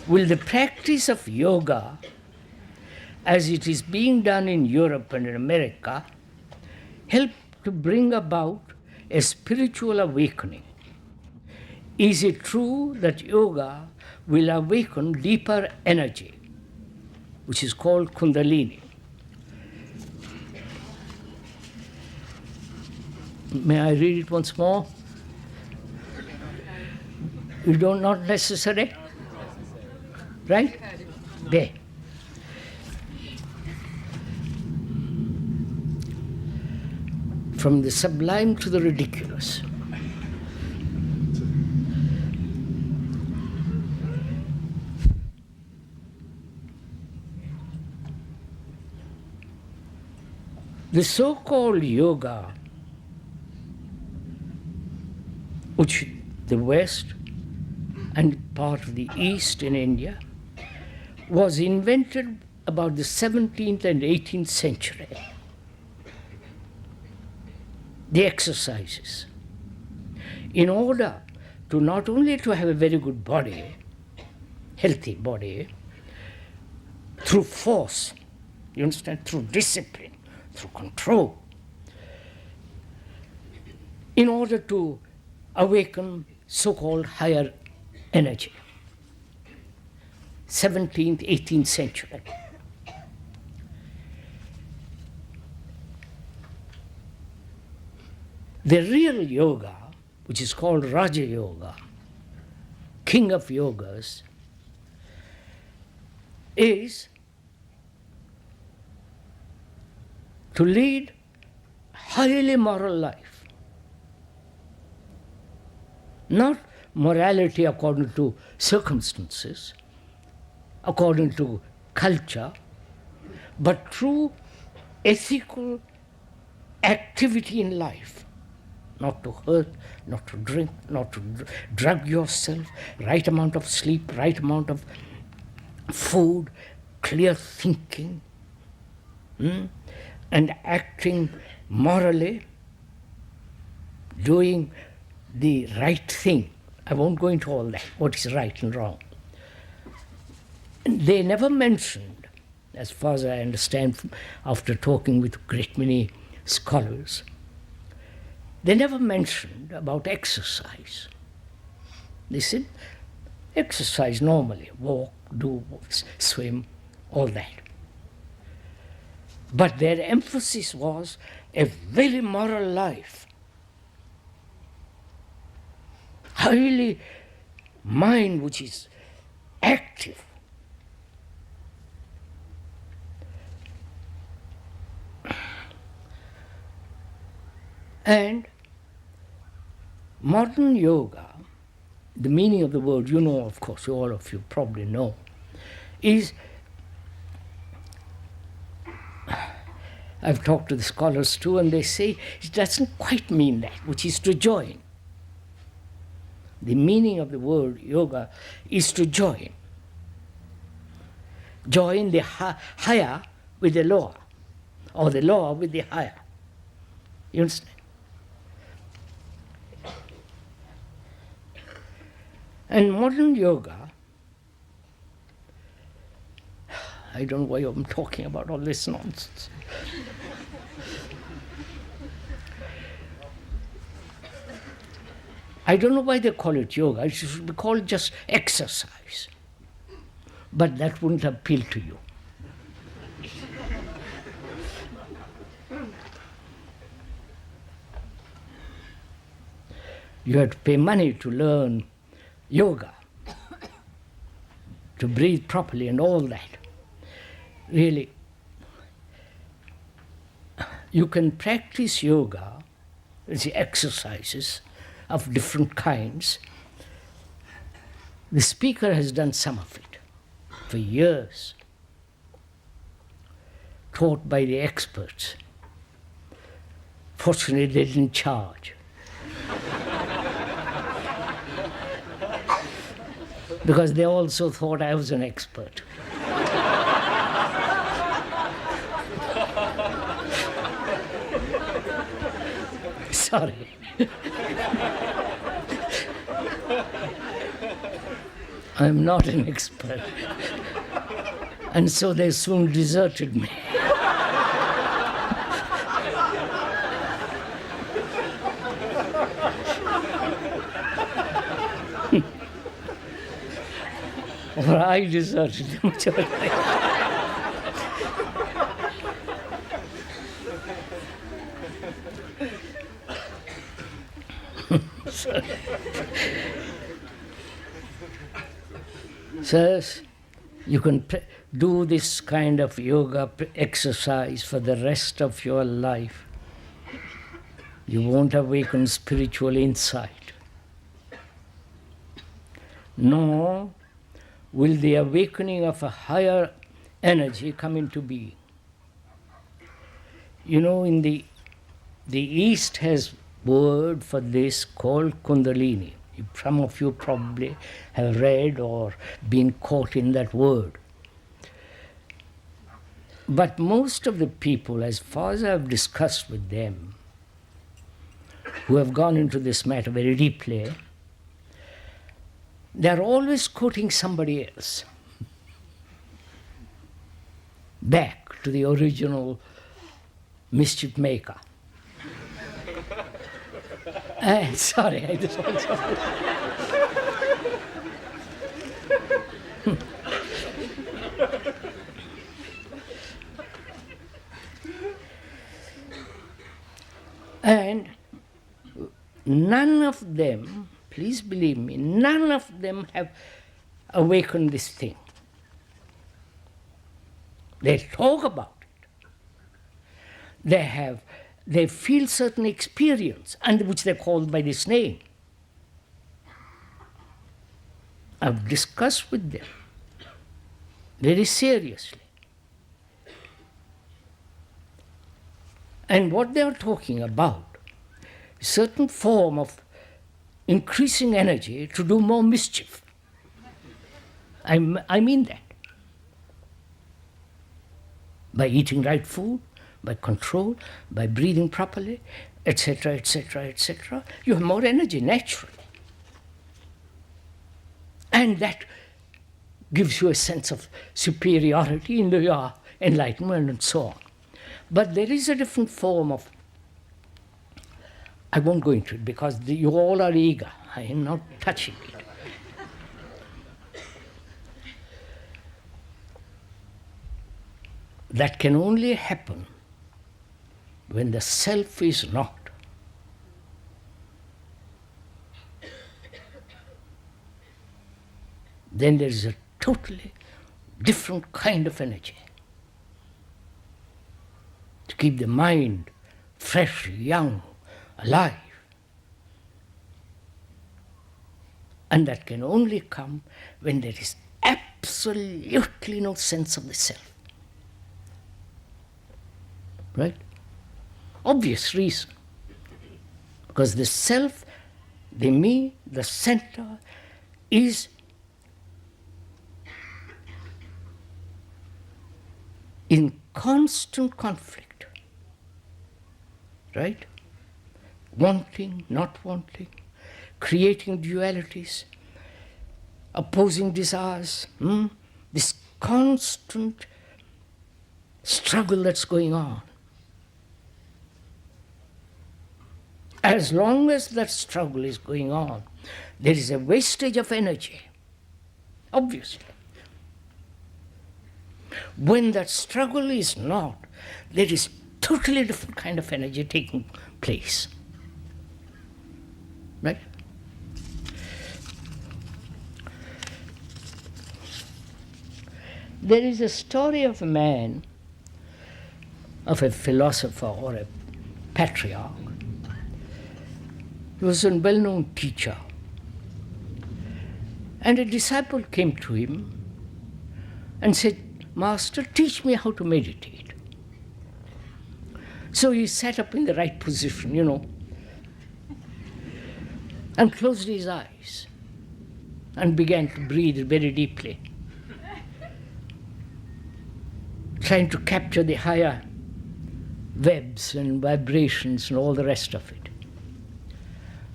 Will the practice of yoga, as it is being done in Europe and in America, help to bring about a spiritual awakening? Is it true that yoga will awaken deeper energy, which is called Kundalini? May I read it once more? You don't, not necessary? Right? There. From the sublime to the ridiculous. The so-called yoga, which the West and part of the East in India, was invented about the 17th and 18th century. The exercises, in order to not only to have a very good body, healthy body, through force, you understand, through discipline, through control, in order to awaken so-called higher energy. 17th, 18th century. The real yoga, which is called Raja Yoga, king of yogas, is to lead highly moral life. Not morality according to circumstances, according to culture, but true ethical activity in life. Not to hurt, not to drink, not to drug yourself, right amount of sleep, right amount of food, clear thinking, and acting morally, doing the right thing. I won't go into all that, what is right and wrong. And they never mentioned, as far as I understand after talking with a great many scholars, they never mentioned about exercise. They said, exercise normally, walk, do, swim, all that. But their emphasis was a very moral life. Highly mind which is active. And modern yoga, the meaning of the word, you know, of course, all of you probably know, is, I've talked to the scholars too, and they say it doesn't quite mean that, which is to join. The meaning of the word yoga is to join. Join the higher with the lower, or the lower with the higher. You understand? And modern yoga, I don't know why I'm talking about all this nonsense. I don't know why they call it yoga. It should be called just exercise. But that wouldn't appeal to you. You have to pay money to learn yoga, to breathe properly and all that. Really, you can practice yoga, the exercises of different kinds. The speaker has done some of it for years, taught by the experts. Fortunately, they didn't charge. Because they also thought I was an expert. Sorry. I'm not an expert. And so they soon deserted me. Or I deserted them. Sirs, you can do this kind of yoga exercise for the rest of your life. You won't awaken spiritual insight. Nor will the awakening of a higher energy come into being. You know, in the East has word for this called Kundalini. Some of you probably have read or been caught in that word. But most of the people, as far as I've discussed with them, who have gone into this matter very deeply, they're always quoting somebody else back to the original mischief maker. Sorry, I just want to... And none of them, please believe me, none of them have awakened this thing. They talk about it. They feel certain experience, and which they call by this name. I've discussed with them very seriously. And what they are talking about is a certain form of increasing energy to do more mischief. I mean that. By eating right food, by control, by breathing properly, etc., etc., etc., you have more energy naturally. And that gives you a sense of superiority in your enlightenment and so on. But there is a different form of, I won't go into it because you all are eager. I am not touching it. That can only happen when the self is not. Then there is a totally different kind of energy to keep the mind fresh, young, alive. And that can only come when there is absolutely no sense of the self. Right? Obvious reason. Because the self, the me, the center, is in constant conflict. Right? Wanting, not wanting, creating dualities, opposing desires, this constant struggle that's going on. As long as that struggle is going on, there is a wastage of energy, obviously. When that struggle is not, there is totally different kind of energy taking place. Right? There is a story of a man, of a philosopher or a patriarch. He was a well-known teacher. And a disciple came to him and said, "Master, teach me how to meditate." So he sat up in the right position, and closed his eyes and began to breathe very deeply, trying to capture the higher webs and vibrations and all the rest of it.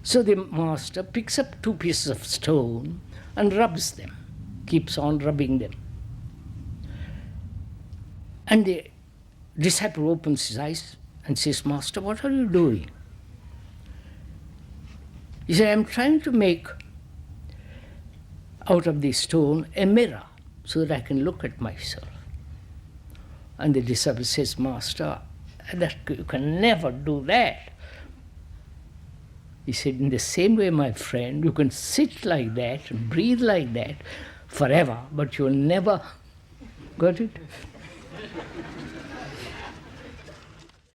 So the master picks up 2 pieces of stone and rubs them keeps on rubbing them. And the disciple opens his eyes and says, Master, what are you doing? He said, I'm trying to make out of the stone a mirror so that I can look at myself. And the disciple says, Master, you can never do that. He said, in the same way, my friend, you can sit like that and breathe like that forever, but you'll never, got it?